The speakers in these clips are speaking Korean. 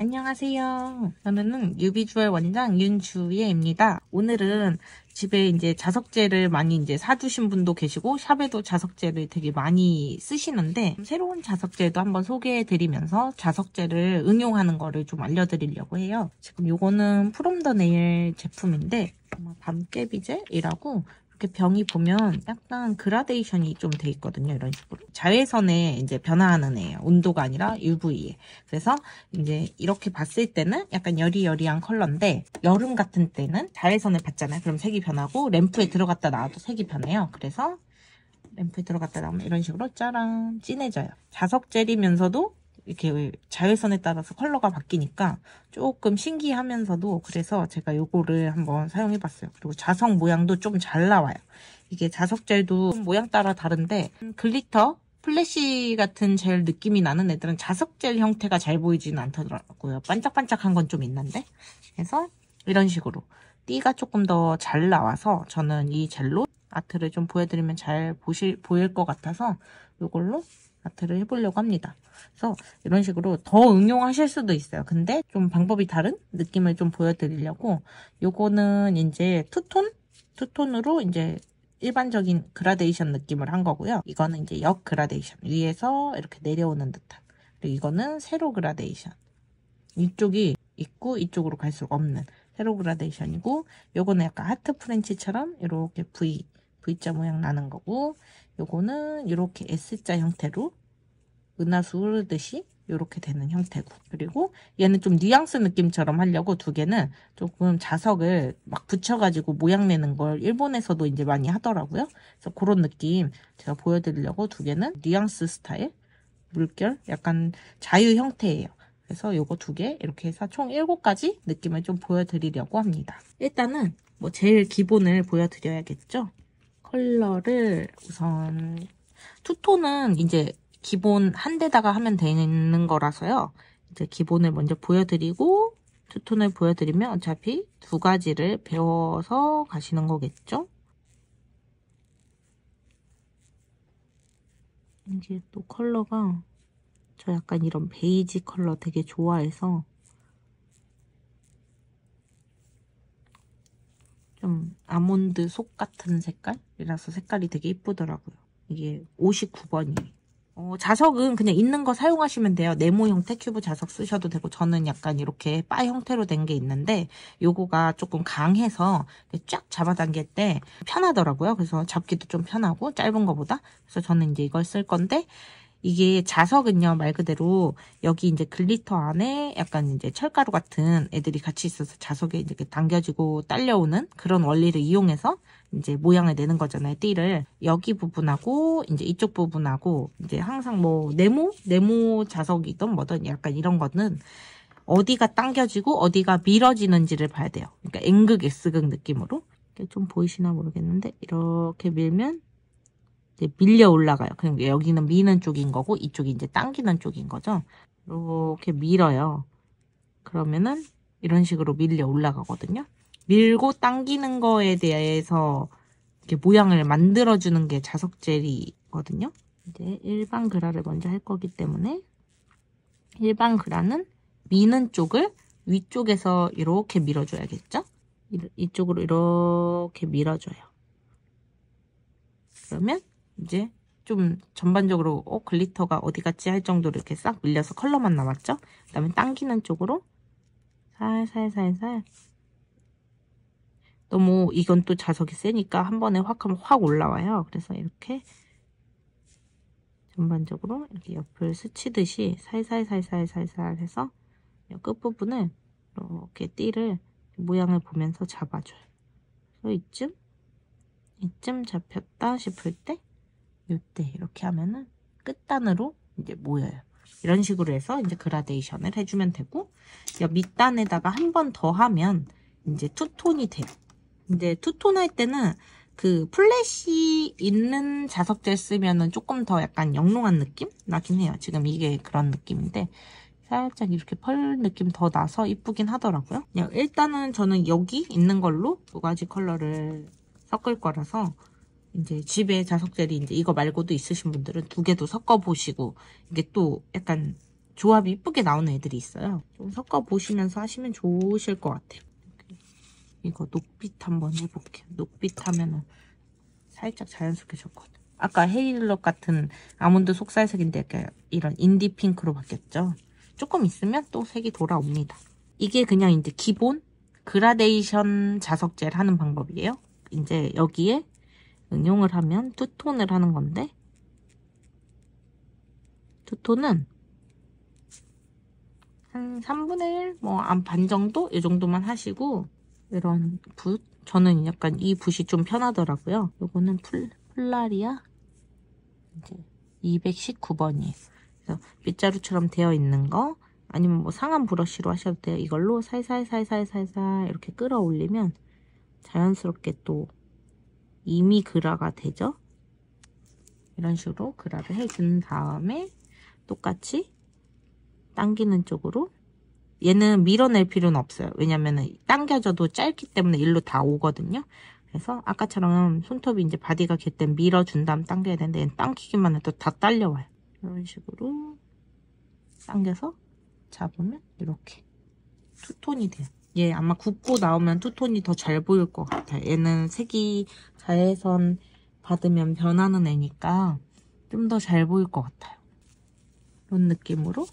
안녕하세요. 저는 유비주얼 원장 윤주예입니다. 오늘은 집에 이제 자석제를 많이 이제 사두신 분도 계시고 샵에도 자석제를 되게 많이 쓰시는데 새로운 자석제도 한번 소개해드리면서 자석제를 응용하는 거를 좀 알려드리려고 해요. 지금 요거는 프롬 더 네일 제품인데 밤깨비젤이라고 이렇게 병이 보면 약간 그라데이션이 좀 돼 있거든요. 이런 식으로. 자외선에 이제 변화하는 애예요. 온도가 아니라 UV에. 그래서 이제 이렇게 봤을 때는 약간 여리여리한 컬러인데 여름 같은 때는 자외선을 받잖아요. 그럼 색이 변하고 램프에 들어갔다 나와도 색이 변해요. 그래서 램프에 들어갔다 나오면 이런 식으로 짜란 진해져요. 자석 젤이면서도 이렇게 자외선에 따라서 컬러가 바뀌니까 조금 신기하면서도 그래서 제가 요거를 한번 사용해봤어요. 그리고 자석 모양도 좀 잘 나와요. 이게 자석 젤도 모양 따라 다른데 글리터, 플래시 같은 젤 느낌이 나는 애들은 자석 젤 형태가 잘 보이지는 않더라고요. 반짝반짝한 건 좀 있는데 그래서 이런 식으로 띠가 조금 더 잘 나와서 저는 이 젤로 아트를 좀 보여드리면 잘 보일 것 같아서 이걸로 아트를 해보려고 합니다. 그래서 이런 식으로 더 응용하실 수도 있어요. 근데 좀 방법이 다른 느낌을 좀 보여드리려고 요거는 이제 투톤으로 이제 일반적인 그라데이션 느낌을 한 거고요. 이거는 이제 역 그라데이션 위에서 이렇게 내려오는 듯한 그리고 이거는 세로 그라데이션 이쪽이 있고 이쪽으로 갈수록 없는 세로 그라데이션이고 요거는 약간 하트 프렌치처럼 이렇게 V자 모양 나는 거고 요거는 이렇게 S자 형태로 은하수 흐르듯이 이렇게 되는 형태고 그리고 얘는 좀 뉘앙스 느낌처럼 하려고 두 개는 조금 자석을 막 붙여가지고 모양 내는 걸 일본에서도 이제 많이 하더라고요. 그래서 그런 느낌 제가 보여드리려고 두 개는 뉘앙스 스타일 물결 약간 자유 형태예요. 그래서 요거 두 개 이렇게 해서 총 7가지 느낌을 좀 보여드리려고 합니다. 일단은 뭐 제일 기본을 보여드려야겠죠. 컬러를 우선 투톤은 이제 기본 한 대다가 하면 되는 거라서요. 이제 기본을 먼저 보여드리고 투톤을 보여드리면 어차피 2가지를 배워서 가시는 거겠죠. 이제 또 컬러가 저 약간 이런 베이지 컬러 되게 좋아해서 좀 아몬드 속 같은 색깔이라서 색깔이 되게 이쁘더라고요. 이게 59번이에요. 자석은 그냥 있는 거 사용하시면 돼요. 네모 형태 큐브 자석 쓰셔도 되고 저는 약간 이렇게 바 형태로 된 게 있는데 요거가 조금 강해서 쫙 잡아당길 때 편하더라고요. 그래서 잡기도 좀 편하고 짧은 거보다 그래서 저는 이제 이걸 쓸 건데 이게 자석은요, 말 그대로 여기 이제 글리터 안에 약간 이제 철가루 같은 애들이 같이 있어서 자석에 이렇게 당겨지고 딸려오는 그런 원리를 이용해서 이제 모양을 내는 거잖아요, 띠를. 여기 부분하고 이제 이쪽 부분하고 이제 항상 뭐 네모 자석이든 뭐든 약간 이런 거는 어디가 당겨지고 어디가 밀어지는지를 봐야 돼요. 그러니까 N극, S극 느낌으로. 좀 보이시나 모르겠는데 이렇게 밀면 밀려 올라가요. 그럼 여기는 미는 쪽인 거고 이쪽이 이제 당기는 쪽인 거죠. 이렇게 밀어요. 그러면은 이런 식으로 밀려 올라가거든요. 밀고 당기는 거에 대해서 이렇게 모양을 만들어주는 게 자석 젤이거든요. 이제 일반 그라를 먼저 할 거기 때문에 일반 그라는 미는 쪽을 위쪽에서 이렇게 밀어줘야겠죠? 이쪽으로 이렇게 밀어줘요. 그러면 이제 좀 전반적으로 글리터가 어디 갔지 할 정도로 이렇게 싹 밀려서 컬러만 남았죠? 그 다음에 당기는 쪽으로 살살살살 너무 이건 또 자석이 세니까 한 번에 확 하면 확 올라와요. 그래서 이렇게 전반적으로 이렇게 옆을 스치듯이 살살살살살살 해서 끝부분을 이렇게 띠를 모양을 보면서 잡아줘요. 그래서 이쯤 잡혔다 싶을 때 이때 이렇게 하면은 끝단으로 이제 모여요. 이런 식으로 해서 이제 그라데이션을 해주면 되고 옆 밑단에다가 한 번 더 하면 이제 투톤이 돼요. 근데 투톤 할 때는 그 플래시 있는 자석젤 쓰면은 조금 더 약간 영롱한 느낌 나긴 해요. 지금 이게 그런 느낌인데 살짝 이렇게 펄 느낌 더 나서 이쁘긴 하더라고요. 그냥 일단은 저는 여기 있는 걸로 2가지 컬러를 섞을 거라서 이제 집에 자석젤이 이제 이거 말고도 있으신 분들은 2개도 섞어보시고 이게 또 약간 조합이 이쁘게 나오는 애들이 있어요. 좀 섞어보시면서 하시면 좋으실 것 같아요. 이거 녹빛 한번 해볼게요. 녹빛 하면은 살짝 자연스럽게 좋거든요. 아까 헤이즐넛 같은 아몬드 속살색인데 이런 인디 핑크로 바뀌었죠. 조금 있으면 또 색이 돌아옵니다. 이게 그냥 이제 기본 그라데이션 자석 젤 하는 방법이에요. 이제 여기에 응용을 하면 투톤을 하는 건데, 투톤은 한 3분의 1, 뭐, 반 정도? 이 정도만 하시고, 이런 붓. 저는 약간 이 붓이 좀 편하더라고요. 요거는 플라리아 이제 219번이에요. 그래서 빗자루처럼 되어 있는 거, 아니면 뭐 상한 브러쉬로 하셔도 돼요. 이걸로 살살살살살살 이렇게 끌어올리면 자연스럽게 또 이미 그라가 되죠. 이런 식으로 그라를 해준 다음에 똑같이 당기는 쪽으로, 얘는 밀어낼 필요는 없어요. 왜냐면은 당겨져도 짧기 때문에 일로 다 오거든요. 그래서 아까처럼 손톱이 이제 바디가 길 땐 밀어준 다음 당겨야 되는데, 얘는 당기기만 해도 다 딸려와요. 이런 식으로 당겨서 잡으면 이렇게 투톤이 돼요. 얘 아마 굽고 나오면 투톤이 더 잘 보일 것 같아요. 얘는 색이 자외선 받으면 변하는 애니까 좀 더 잘 보일 것 같아요. 이런 느낌으로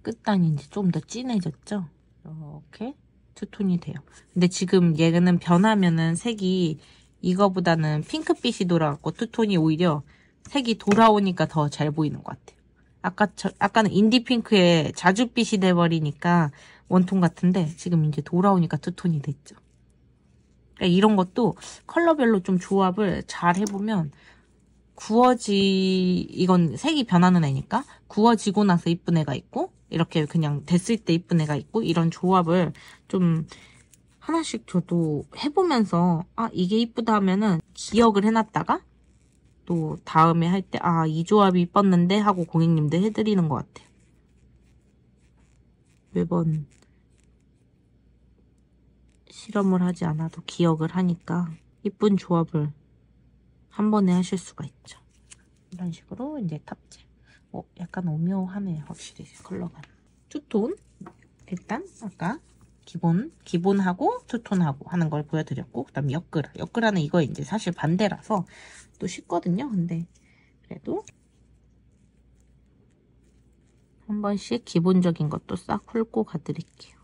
끝단이 이제 좀 더 진해졌죠? 이렇게 투톤이 돼요. 근데 지금 얘는 변하면은 색이 이거보다는 핑크빛이 돌아갖고 투톤이 오히려 색이 돌아오니까 더 잘 보이는 것 같아요. 아까는 인디핑크에 자줏빛이 돼버리니까 원톤 같은데, 지금 이제 돌아오니까 투톤이 됐죠. 그러니까 이런 것도 컬러별로 좀 조합을 잘 해보면 이건 색이 변하는 애니까 구워지고 나서 이쁜 애가 있고, 이렇게 그냥 됐을 때 이쁜 애가 있고, 이런 조합을 좀 하나씩 저도 해보면서 이게 이쁘다 하면은 기억을 해놨다가 또 다음에 할 때 이 조합이 이뻤는데 하고 고객님들 해드리는 것 같아요. 매번 실험을 하지 않아도 기억을 하니까 이쁜 조합을 한 번에 하실 수가 있죠. 이런 식으로 이제 탑재. 약간 오묘하네요. 확실히 컬러가. 투톤. 일단 아까 기본하고 투톤하고 하는 걸 보여드렸고, 그 다음에 엮으라. 엮으라는 이거 이제 사실 반대라서 또 쉽거든요. 근데 그래도 한 번씩 기본적인 것도 싹 훑고 가드릴게요.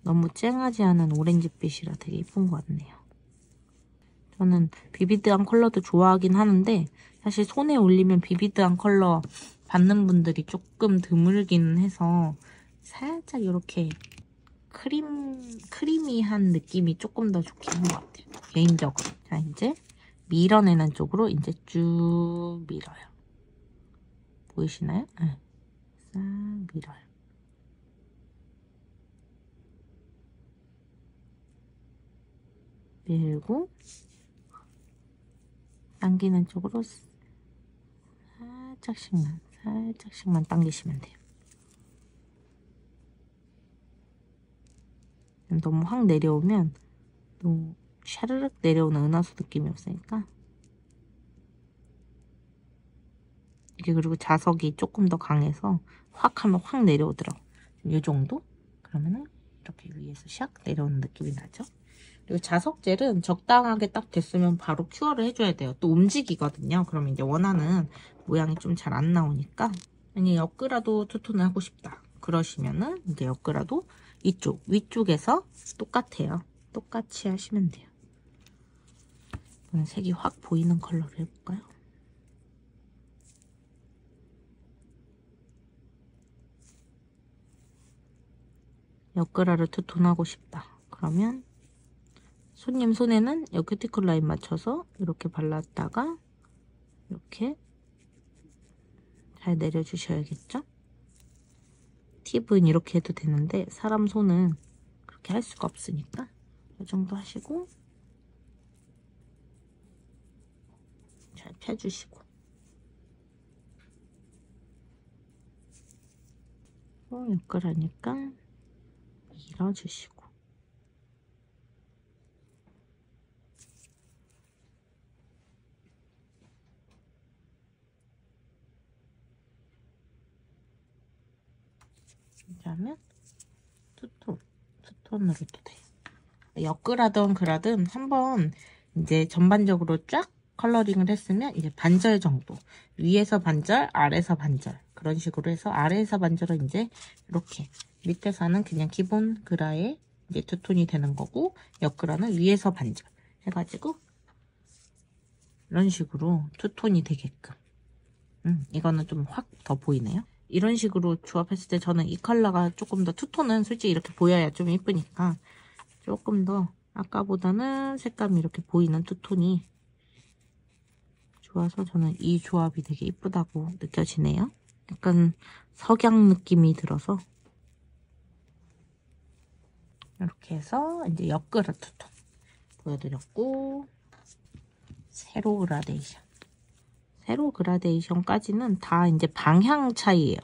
너무 쨍하지 않은 오렌지빛이라 되게 예쁜 것 같네요. 저는 비비드한 컬러도 좋아하긴 하는데, 사실 손에 올리면 비비드한 컬러 받는 분들이 조금 드물긴 해서 살짝 이렇게 크리미한 느낌이 조금 더 좋긴 한 것 같아요. 개인적으로. 자, 이제 밀어내는 쪽으로 이제 쭉 밀어요. 보이시나요? 네. 싹 밀어요. 밀고 당기는 쪽으로 살짝씩만 당기시면 돼요. 너무 확 내려오면 또 샤르륵 내려오는 은하수 느낌이 없으니까. 이게 그리고 자석이 조금 더 강해서 확 하면 확 내려오더라고. 이 정도? 그러면은 이렇게 위에서 샥 내려오는 느낌이 나죠? 그리고 자석 젤은 적당하게 딱 됐으면 바로 큐어를 해줘야 돼요. 또 움직이거든요. 그러면 이제 원하는 모양이 좀 잘 안 나오니까. 만약에 엮으라도 투톤을 하고 싶다 그러시면은 이제 엮으라도 이쪽 위쪽에서 똑같아요. 똑같이 하시면 돼요. 이번엔 색이 확 보이는 컬러로 해볼까요? 엮으라를 투톤하고 싶다 그러면 손님 손에는 이 큐티클 라인 맞춰서 이렇게 발랐다가 이렇게 잘 내려주셔야겠죠? 팁은 이렇게 해도 되는데 사람 손은 그렇게 할 수가 없으니까 이 정도 하시고 잘 펴주시고, 엮으라니까 밀어주시고, 이렇게 하면 투톤으로 또 돼요. 엮으라든 그라든 한번 이제 전반적으로 쫙 컬러링을 했으면 이제 반절 정도, 위에서 반절, 아래에서 반절, 그런 식으로 해서 아래에서 반절은 이제 이렇게, 밑에서는 그냥 기본 그라의 이제 투톤이 되는 거고, 엮으라는 위에서 반절 해가지고 이런 식으로 투톤이 되게끔. 이거는 좀 확 더 보이네요. 이런 식으로 조합했을 때 저는 이 컬러가 조금 더, 투톤은 솔직히 이렇게 보여야 좀 이쁘니까 조금 더 아까보다는 색감이 이렇게 보이는 투톤이 좋아서 저는 이 조합이 되게 이쁘다고 느껴지네요. 약간 석양 느낌이 들어서 이렇게 해서 이제 옆그라 투톤 보여드렸고, 세로 그라데이션. 세로 그라데이션까지는 다 이제 방향 차이예요.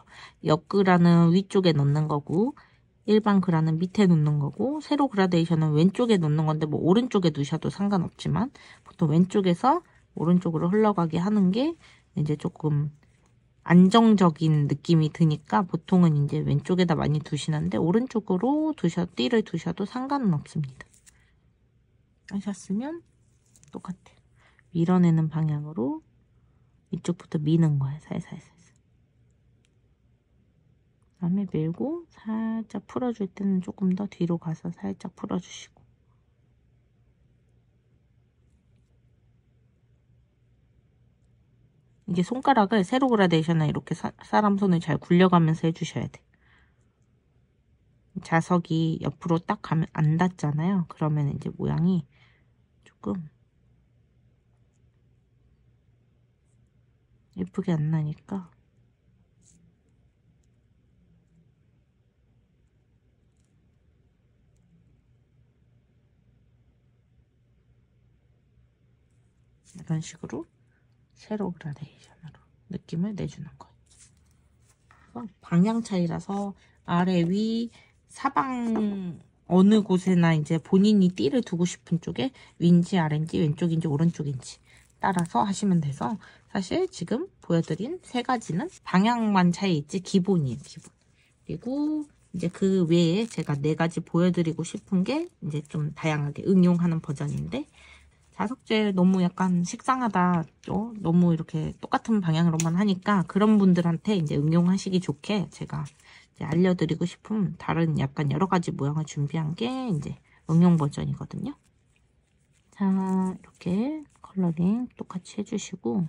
옆그라는 위쪽에 넣는 거고, 일반 그라는 밑에 놓는 거고, 세로 그라데이션은 왼쪽에 놓는 건데 뭐 오른쪽에 두셔도 상관없지만 보통 왼쪽에서 오른쪽으로 흘러가게 하는 게 이제 조금 안정적인 느낌이 드니까 보통은 이제 왼쪽에다 많이 두시는데 오른쪽으로 띠를 두셔도 상관은 없습니다. 하셨으면 똑같아요. 밀어내는 방향으로 이쪽부터 미는 거예요. 살살살살. 그다음에 밀고 살짝 풀어줄 때는 조금 더 뒤로 가서 살짝 풀어주시고, 이게 손가락을 세로 그라데이션을 이렇게 사람 손을 잘 굴려가면서 해주셔야 돼요. 자석이 옆으로 딱 가면 안 닿잖아요. 그러면 이제 모양이 조금 예쁘게 안 나니까 이런 식으로 세로 그라데이션으로 느낌을 내주는 거예요. 방향 차이라서 아래 위 사방 어느 곳에나 이제 본인이 띠를 두고 싶은 쪽에 위인지 아래인지 왼쪽인지 오른쪽인지 따라서 하시면 돼서, 사실 지금 보여드린 세 가지는 방향만 차이 있지 기본이에요. 기본. 그리고 이제 그 외에 제가 네 가지 보여드리고 싶은 게 이제 좀 다양하게 응용하는 버전인데, 자석젤 너무 약간 식상하다, 너무 이렇게 똑같은 방향으로만 하니까 그런 분들한테 이제 응용하시기 좋게 제가 이제 알려드리고 싶은 다른 약간 여러 가지 모양을 준비한 게 이제 응용 버전이거든요. 자, 이렇게 컬러링 똑같이 해주시고,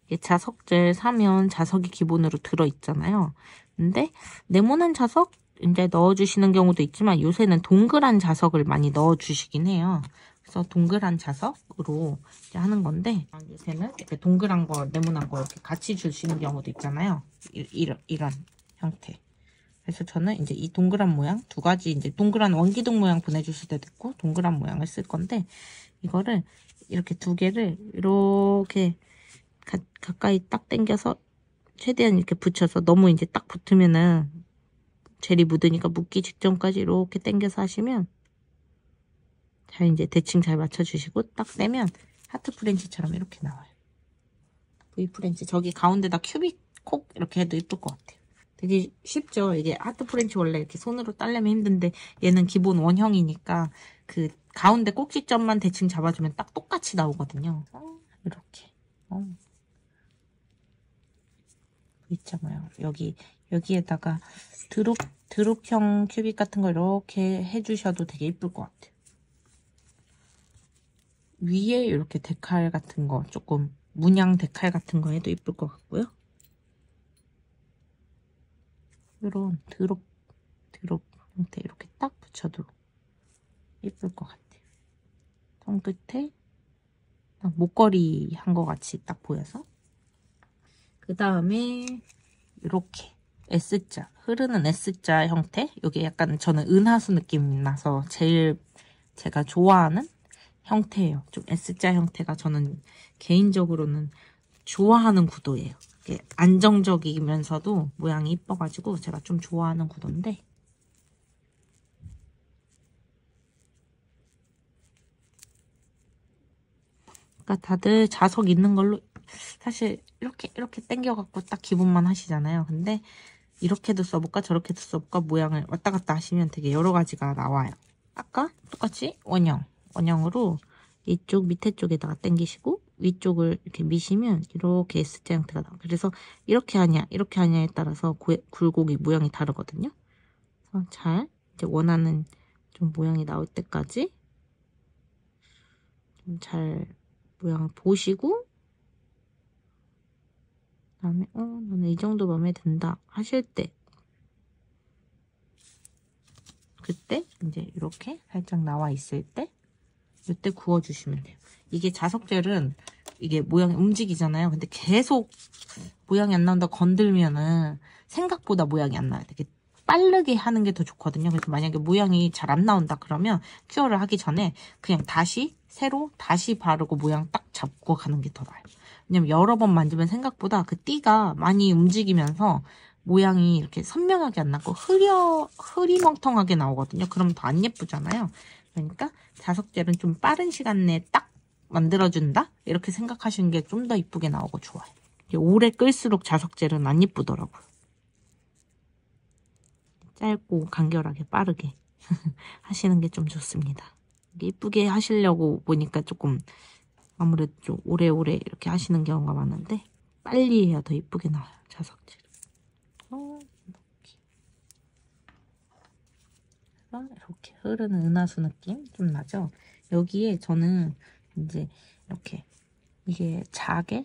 이게 자석젤 사면 자석이 기본으로 들어있잖아요. 근데 네모난 자석 이제 넣어주시는 경우도 있지만 요새는 동그란 자석을 많이 넣어주시긴 해요. 그래서 동그란 자석으로 이제 하는 건데, 요새는 이렇게 동그란 거, 네모난 거 이렇게 같이 주시는 경우도 있잖아요. 이런 형태. 그래서 저는 이제 이 동그란 모양 두 가지, 이제 동그란 원기둥 모양 보내주실 때도 있고 동그란 모양을 쓸 건데, 이거를 이렇게 두 개를 이렇게 가까이 딱 당겨서 최대한 이렇게 붙여서, 너무 이제 딱 붙으면은 젤이 묻으니까 묻기 직전까지 이렇게 당겨서 하시면 잘 이제 대칭 잘 맞춰주시고, 딱 떼면 하트 프렌치처럼 이렇게 나와요. V 프렌치. 저기 가운데다 큐빅 콕 이렇게 해도 예쁠 것 같아요. 되게 쉽죠? 이게 하트 프렌치 원래 이렇게 손으로 따려면 힘든데 얘는 기본 원형이니까 그 가운데 꼭지점만 대칭 잡아주면 딱 똑같이 나오거든요. 이렇게. 있잖아요. 여기에다가 드롭형 큐빅 같은 거 이렇게 해주셔도 되게 예쁠 것 같아요. 위에 이렇게 데칼 같은 거, 조금 문양 데칼 같은 거 해도 예쁠 것 같고요. 이런 드롭 형태 이렇게 딱 붙여도 예쁠 것 같아요. 손끝에 목걸이 한 것 같이 딱 보여서. 그 다음에 이렇게 S자, 흐르는 S자 형태. 이게 약간 저는 은하수 느낌 나서 제일 제가 좋아하는 형태예요. 좀 S자 형태가 저는 개인적으로는 좋아하는 구도예요. 이게 안정적이면서도 모양이 이뻐가지고 제가 좀 좋아하는 구도인데, 그러니까 다들 자석 있는 걸로 사실 이렇게 당겨갖고 딱 기본만 하시잖아요. 근데 이렇게도 써볼까 저렇게도 써볼까 모양을 왔다 갔다 하시면 되게 여러 가지가 나와요. 아까 똑같이 원형으로 이쪽 밑에 쪽에다가 당기시고 위쪽을 이렇게 미시면 이렇게 S자 형태가 나와요. 그래서 이렇게 하냐에 따라서 굴곡이 모양이 다르거든요. 그래서 잘 이제 원하는 좀 모양이 나올 때까지 좀 잘 모양을 보시고 그다음에 나는 이 정도 마음에 든다 하실 때 그때 이제 이렇게 살짝 나와 있을 때 이때 구워주시면 돼요. 이게 자석젤은 이게 모양이 움직이잖아요. 근데 계속 모양이 안 나온다 건들면은 생각보다 모양이 안 나요. 되게 빠르게 하는 게 더 좋거든요. 그래서 만약에 모양이 잘 안 나온다 그러면 큐어를 하기 전에 그냥 새로 다시 바르고 모양 딱 잡고 가는 게 더 나아요. 왜냐면 여러 번 만지면 생각보다 그 띠가 많이 움직이면서 모양이 이렇게 선명하게 안 나고 흐리멍텅하게 나오거든요. 그러면 더 안 예쁘잖아요. 그러니까 자석젤은 좀 빠른 시간 내에 딱 만들어준다? 이렇게 생각하시는 게 좀 더 이쁘게 나오고 좋아요. 오래 끌수록 자석젤은 안 예쁘더라고요. 짧고 간결하게 빠르게 하시는 게 좀 좋습니다. 이쁘게 하시려고 보니까 조금 아무래도 좀 오래오래 이렇게 하시는 경우가 많은데 빨리 해야 더 이쁘게 나와요. 자석젤. 이렇게 흐르는 은하수 느낌 좀 나죠? 여기에 저는 이제 이렇게 이게 찹찹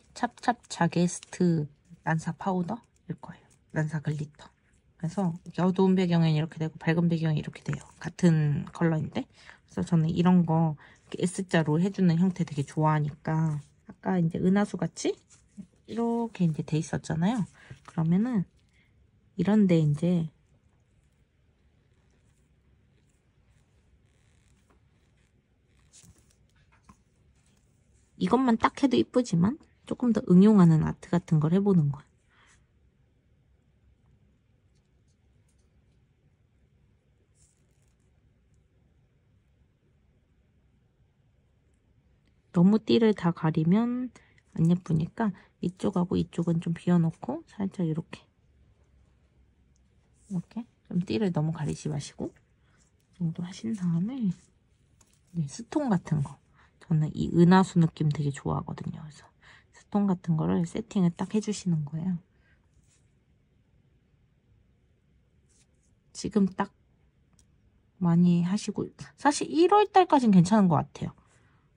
자게스트 난사 파우더일 거예요. 난사 글리터. 그래서 어두운 배경엔 이렇게 되고 밝은 배경에 이렇게 돼요. 같은 컬러인데. 그래서 저는 이런 거 S자로 해주는 형태 되게 좋아하니까 아까 이제 은하수 같이 이렇게 이제 돼 있었잖아요. 그러면은 이런데 이제 이것만 딱 해도 이쁘지만 조금 더 응용하는 아트 같은 걸 해보는 거예요. 너무 띠를 다 가리면 안 예쁘니까 이쪽하고 이쪽은 좀 비워놓고 살짝 이렇게 좀 띠를 너무 가리지 마시고 이 정도 하신 다음에 스톤 같은 거 저는 이 은하수 느낌 되게 좋아하거든요. 그래서 스톤 같은 거를 세팅을 딱 해주시는 거예요. 지금 딱 많이 하시고 사실 1월달까지는 괜찮은 것 같아요.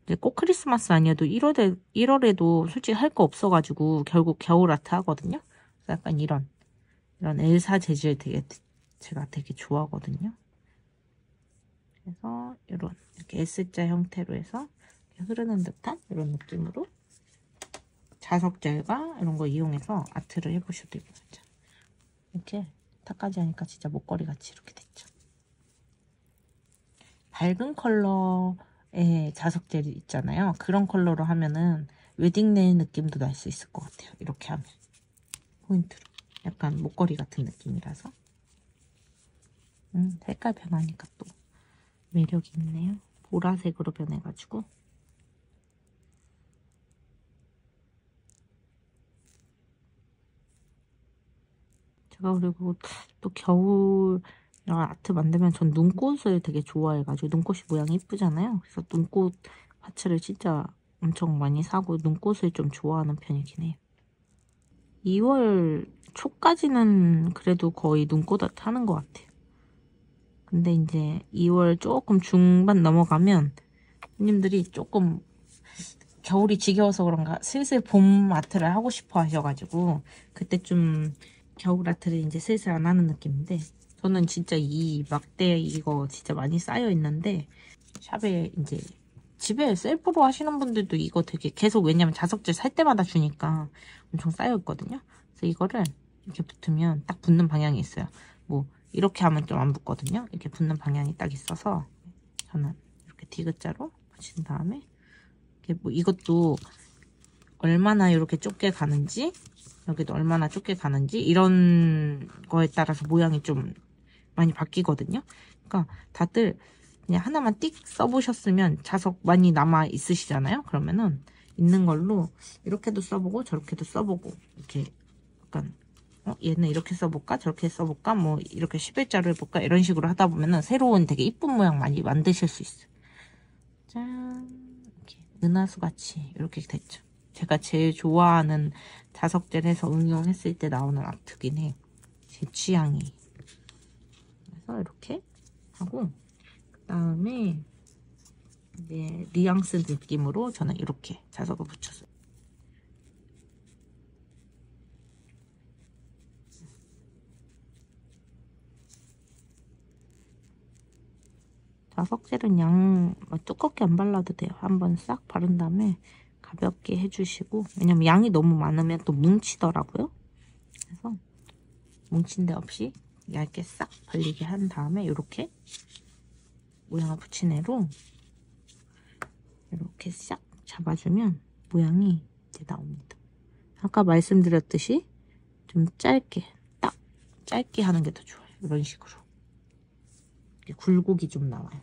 이제 꼭 크리스마스 아니어도 1월에도 솔직히 할 거 없어가지고 결국 겨울 아트 하거든요. 그래서 약간 이런 엘사 재질 제가 되게 좋아하거든요. 그래서 이렇게 S자 형태로 해서 흐르는 듯한 이런 느낌으로 자석젤과 이런 거 이용해서 아트를 해보셔도 예쁘죠. 이렇게 탁까지 하니까 진짜 목걸이 같이 이렇게 됐죠. 밝은 컬러의 자석젤 있잖아요. 그런 컬러로 하면은 웨딩네일 느낌도 날 수 있을 것 같아요. 이렇게 하면 포인트로 약간 목걸이 같은 느낌이라서 색깔 변하니까 또 매력이 있네요. 보라색으로 변해가지고 제가 그리고 또 겨울 아트 만들면 전 눈꽃을 되게 좋아해가지고 눈꽃이 모양이 이쁘잖아요. 그래서 눈꽃 파츠를 진짜 엄청 많이 사고 눈꽃을 좀 좋아하는 편이긴 해요. 2월 초까지는 그래도 거의 눈꽃 아트 하는 것 같아요. 근데 이제 2월 조금 중반 넘어가면 손님들이 조금 겨울이 지겨워서 그런가 슬슬 봄 아트를 하고 싶어 하셔가지고 그때 좀 겨울 아트를 이제 슬슬 안 하는 느낌인데 저는 진짜 이 막대 이거 진짜 많이 쌓여 있는데 샵에 이제 집에 셀프로 하시는 분들도 이거 되게 계속 왜냐면 자석질 살 때마다 주니까 엄청 쌓여 있거든요. 그래서 이거를 이렇게 붙으면 딱 붙는 방향이 있어요. 뭐 이렇게 하면 좀 안 붙거든요. 이렇게 붙는 방향이 딱 있어서 저는 이렇게 디귿자로 붙인 다음에 이렇게 뭐 이것도 얼마나 이렇게 좁게 가는지 여기도 얼마나 좁게 가는지 이런 거에 따라서 모양이 좀 많이 바뀌거든요. 그러니까 다들 그냥 하나만 띡 써보셨으면 자석 많이 남아 있으시잖아요. 그러면은 있는 걸로 이렇게도 써보고 저렇게도 써보고 이렇게 약간 얘는 이렇게 써볼까? 저렇게 써볼까? 뭐 이렇게 11자로 해볼까? 이런 식으로 하다 보면은 새로운 되게 이쁜 모양 많이 만드실 수 있어요. 짠! 이렇게 은하수 같이 이렇게 됐죠. 제가 제일 좋아하는 자석젤 해서 응용했을 때 나오는 아트긴 해요. 제 취향이. 그래서 이렇게 하고 그 다음에 이제 뉘앙스 느낌으로 저는 이렇게 자석을 붙였어요. 자석젤은 양 두껍게 안 발라도 돼요. 한번 싹 바른 다음에 가볍게 해주시고, 왜냐면 양이 너무 많으면 또 뭉치더라고요. 그래서 뭉친 데 없이 얇게 싹 발리게 한 다음에 이렇게 모양을 붙인 애로 이렇게 싹 잡아주면 모양이 이제 나옵니다. 아까 말씀드렸듯이 좀 짧게, 딱 짧게 하는 게 더 좋아요. 이런 식으로 굴곡이 좀 나와요.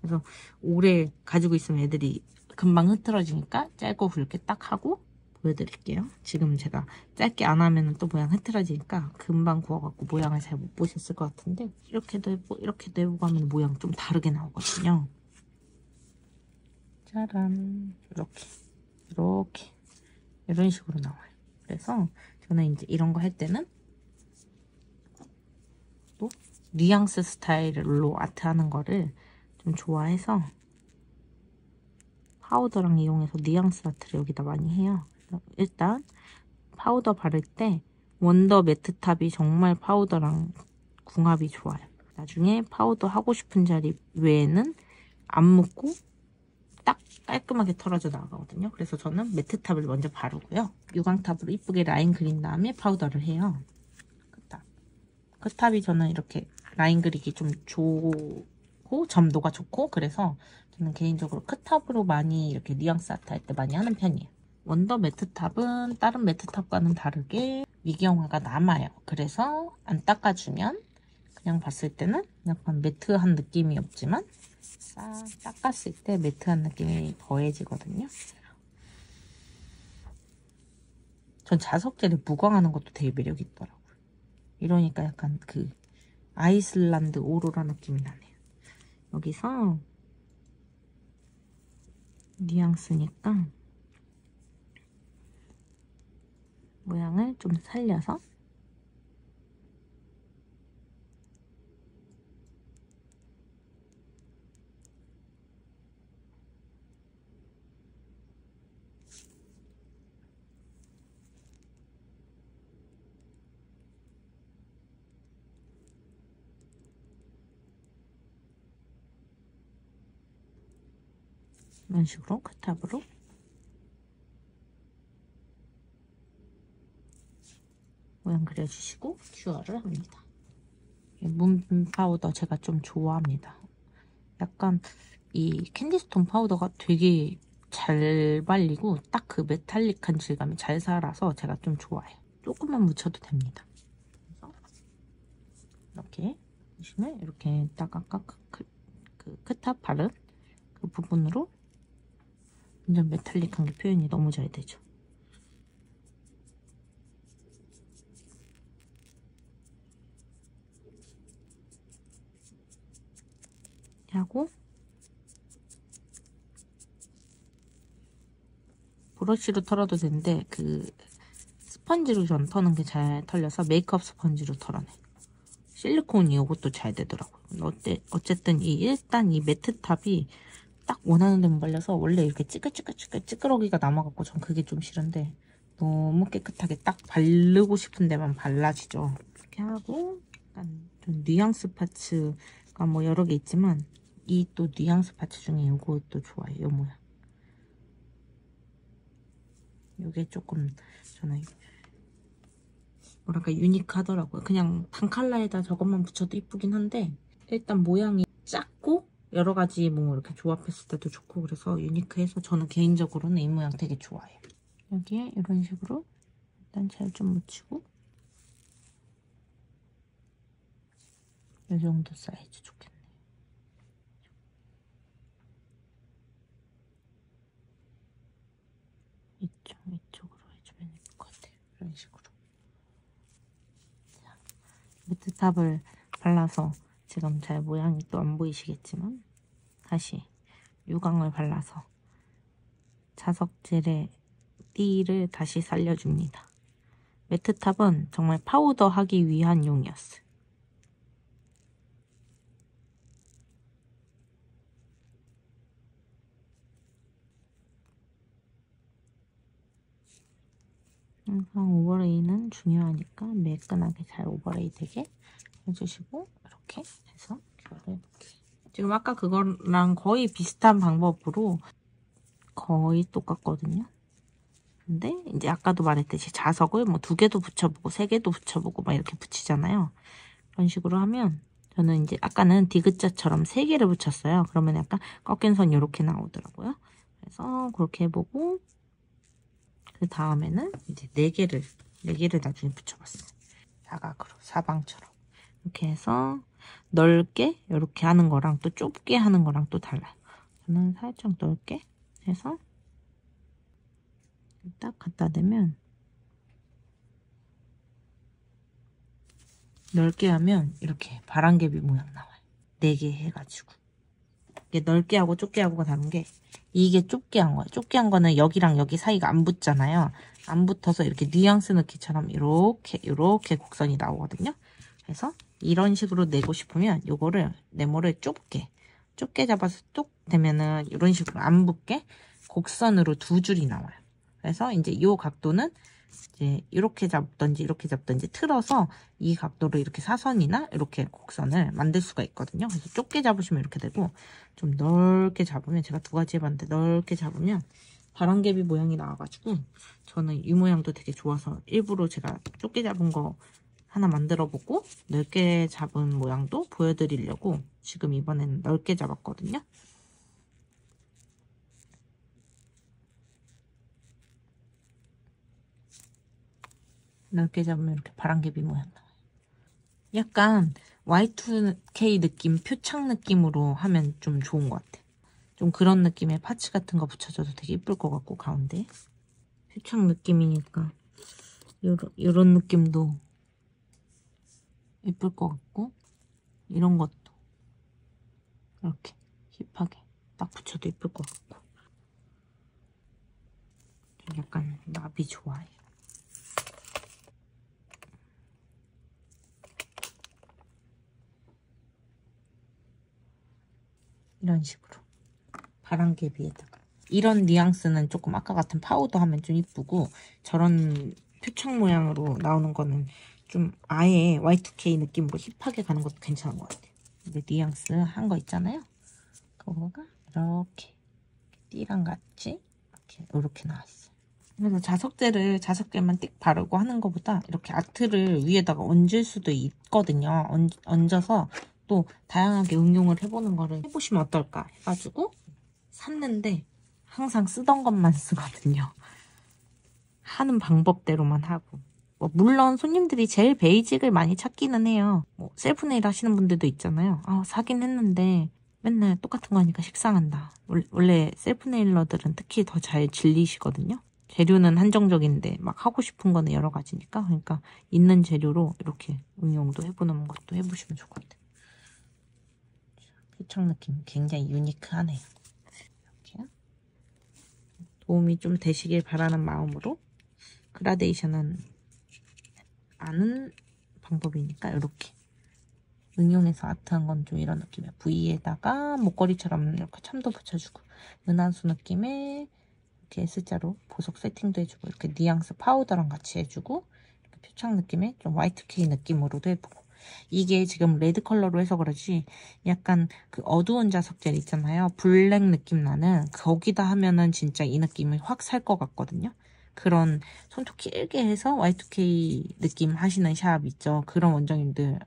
그래서 오래 가지고 있으면 애들이 금방 흐트러지니까 짧고 굵게 딱 하고 보여드릴게요. 지금 제가 짧게 안 하면 또 모양 흐트러지니까 금방 구워갖고 모양을 잘 못 보셨을 것 같은데, 이렇게도 해보고 이렇게도 해보고 하면 모양 좀 다르게 나오거든요. 짜란, 이렇게 이런 식으로 나와요. 그래서 저는 이제 이런 거 할 때는 또 뉘앙스 스타일로 아트 하는 거를 좀 좋아해서 파우더랑 이용해서 뉘앙스 아트를 여기다 많이 해요. 일단 파우더 바를 때 원더 매트탑이 정말 파우더랑 궁합이 좋아요. 나중에 파우더 하고 싶은 자리 외에는 안 묻고 딱 깔끔하게 털어져 나가거든요. 그래서 저는 매트탑을 먼저 바르고요. 유광탑으로 이쁘게 라인 그린 다음에 파우더를 해요. 끝탑. 끝탑이 저는 이렇게 라인 그리기 좀 좋고 점도가 좋고, 그래서 저는 개인적으로 끝탑으로 많이 이렇게 뉘앙스 아트 할 때 많이 하는 편이에요. 원더 매트탑은 다른 매트탑과는 다르게 미경화가 남아요. 그래서 안 닦아주면 그냥 봤을 때는 약간 매트한 느낌이 없지만 싹 닦았을 때 매트한 느낌이 더해지거든요. 전 자석젤을 무광하는 것도 되게 매력 있더라고요. 이러니까 약간 그 아이슬란드 오로라 느낌이 나네요. 여기서 뉘앙스니까 모양을 좀 살려서 이런 식으로 끝탑으로 모양 그려주시고 큐어를 합니다. 문 파우더 제가 좀 좋아합니다. 약간 이 캔디스톤 파우더가 되게 잘 발리고 딱 그 메탈릭한 질감이 잘 살아서 제가 좀 좋아해요. 조금만 묻혀도 됩니다. 그래서 이렇게 보시면 이렇게 딱 아까 그 끝탑 바른 그 부분으로 완전 메탈릭한 게 표현이 너무 잘 되죠. 하고 브러쉬로 털어도 되는데 그 스펀지로 전 터는 게 잘 털려서 메이크업 스펀지로 털어내. 실리콘이 이것도 잘 되더라고요. 어쨌든 일단 이 매트탑이 딱 원하는 데만 발려서, 원래 이렇게 찌끄러기가 남아갖고 전 그게 좀 싫은데 너무 깨끗하게 딱 바르고 싶은 데만 발라지죠. 이렇게 하고 약간 좀 뉘앙스 파츠가 뭐 여러 개 있지만 이 또 뉘앙스 파츠 중에 이것도 좋아요. 이 모양. 이게 조금 저는 뭐랄까 유니크하더라고요. 그냥 단칼라에다 저것만 붙여도 이쁘긴 한데 일단 모양이 작고 여러 가지 뭐 이렇게 조합했을 때도 좋고, 그래서 유니크해서 저는 개인적으로는 이 모양 되게 좋아해요. 여기에 이런 식으로 일단 잘 좀 묻히고, 이 정도 사이즈 좋겠네요. 이쪽으로 해주면 예쁠 것 같아요. 이런 식으로. 매트탑을 발라서 지금 잘 모양이 또 안 보이시겠지만 다시 유광을 발라서 자석젤의 띠를 다시 살려줍니다. 매트탑은 정말 파우더 하기 위한 용이었어요. 항상 오버레이는 중요하니까 매끈하게 잘 오버레이 되게 해주시고 이렇게 해서 큐어를 해볼게요. 지금 아까 그거랑 거의 비슷한 방법으로 거의 똑같거든요. 근데 이제 아까도 말했듯이 자석을 뭐 2개도 붙여보고 3개도 붙여보고 막 이렇게 붙이잖아요. 그런 식으로 하면 저는 이제 아까는 디귿자처럼 3개를 붙였어요. 그러면 약간 꺾인 선 이렇게 나오더라고요. 그래서 그렇게 해보고 그 다음에는 이제 4개를 나중에 붙여봤어요. 사각으로, 사방처럼. 이렇게 해서 넓게 이렇게 하는 거랑 또 좁게 하는 거랑 또 달라요. 저는 살짝 넓게 해서 딱 갖다 대면 넓게 하면 이렇게 바람개비 모양 나와요. 4개 해가지고. 이게 넓게 하고 좁게 하고가 다른 게 이게 좁게 한 거예요. 좁게 한 거는 여기랑 여기 사이가 안 붙잖아요. 안 붙어서 이렇게 뉘앙스 넣기처럼 이렇게 곡선이 나오거든요. 그래서 이런 식으로 내고 싶으면 요거를 네모를 좁게 잡아서 뚝 되면은 이런 식으로 안 붙게 곡선으로 2줄이 나와요. 그래서 이제 요 각도는 이제 이렇게 잡든지 틀어서 이 각도로 이렇게 사선이나 이렇게 곡선을 만들 수가 있거든요. 그래서 좁게 잡으시면 이렇게 되고 좀 넓게 잡으면 제가 2가지 해봤는데 넓게 잡으면 바람개비 모양이 나와가지고 저는 이 모양도 되게 좋아서 일부러 제가 좁게 잡은 거 하나 만들어보고 넓게 잡은 모양도 보여드리려고 지금 이번에는 넓게 잡았거든요. 넓게 잡으면 이렇게 바람개비 모양 나와요. 약간 Y2K 느낌, 표창 느낌으로 하면 좀 좋은 것 같아요. 좀 그런 느낌의 파츠 같은 거 붙여줘도 되게 예쁠 것 같고 가운데 표창 느낌이니까 요런 느낌도 예쁠 것 같고 이런 것도 이렇게 힙하게 딱 붙여도 예쁠 것 같고 약간 나비 좋아해요. 이런 식으로 바람개비에다가 이런 뉘앙스는 조금 아까 같은 파우더 하면 좀 이쁘고 저런 표창 모양으로 나오는 거는 좀 아예 Y2K 느낌으로 힙하게 가는 것도 괜찮은 것 같아요. 근데 뉘앙스 한 거 있잖아요. 그거가 이렇게 띠랑 같이 이렇게 나왔어요. 그래서 자석젤만 띡 바르고 하는 것보다 이렇게 아트를 위에다가 얹을 수도 있거든요. 얹어서 또 다양하게 응용을 해보는 거를 해보시면 어떨까 해가지고 샀는데 항상 쓰던 것만 쓰거든요. 하는 방법대로만 하고 뭐 물론 손님들이 제일 베이직을 많이 찾기는 해요. 뭐 셀프 네일 하시는 분들도 있잖아요. 사긴 했는데 맨날 똑같은 거 하니까 식상한다. 원래 셀프 네일러들은 특히 더 잘 질리시거든요. 재료는 한정적인데 막 하고 싶은 거는 여러 가지니까 그러니까 있는 재료로 이렇게 응용도 해보는 것도 해보시면 좋을 것 같아요. 표창 느낌 굉장히 유니크하네요. 이렇게요. 도움이 좀 되시길 바라는 마음으로 그라데이션은 아는 방법이니까 이렇게 응용해서 아트한 건 좀 이런 느낌이에요. V에다가 목걸이처럼 이렇게 참도 붙여주고 은하수 느낌의 이렇게 S자로 보석 세팅도 해주고 이렇게 뉘앙스 파우더랑 같이 해주고 이렇게 표창 느낌의 좀 Y2K 느낌으로도 해보고 이게 지금 레드 컬러로 해서 그러지 약간 그 어두운 자석젤 있잖아요. 블랙 느낌 나는 거기다 하면은 진짜 이 느낌이 확 살 것 같거든요. 그런 손톱 길게 해서 Y2K 느낌 하시는 샵 있죠. 그런 원장님들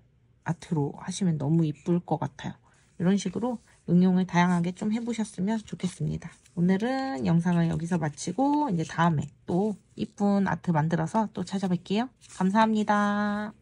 아트로 하시면 너무 이쁠 것 같아요. 이런 식으로 응용을 다양하게 좀 해보셨으면 좋겠습니다. 오늘은 영상을 여기서 마치고 이제 다음에 또 이쁜 아트 만들어서 또 찾아뵐게요. 감사합니다.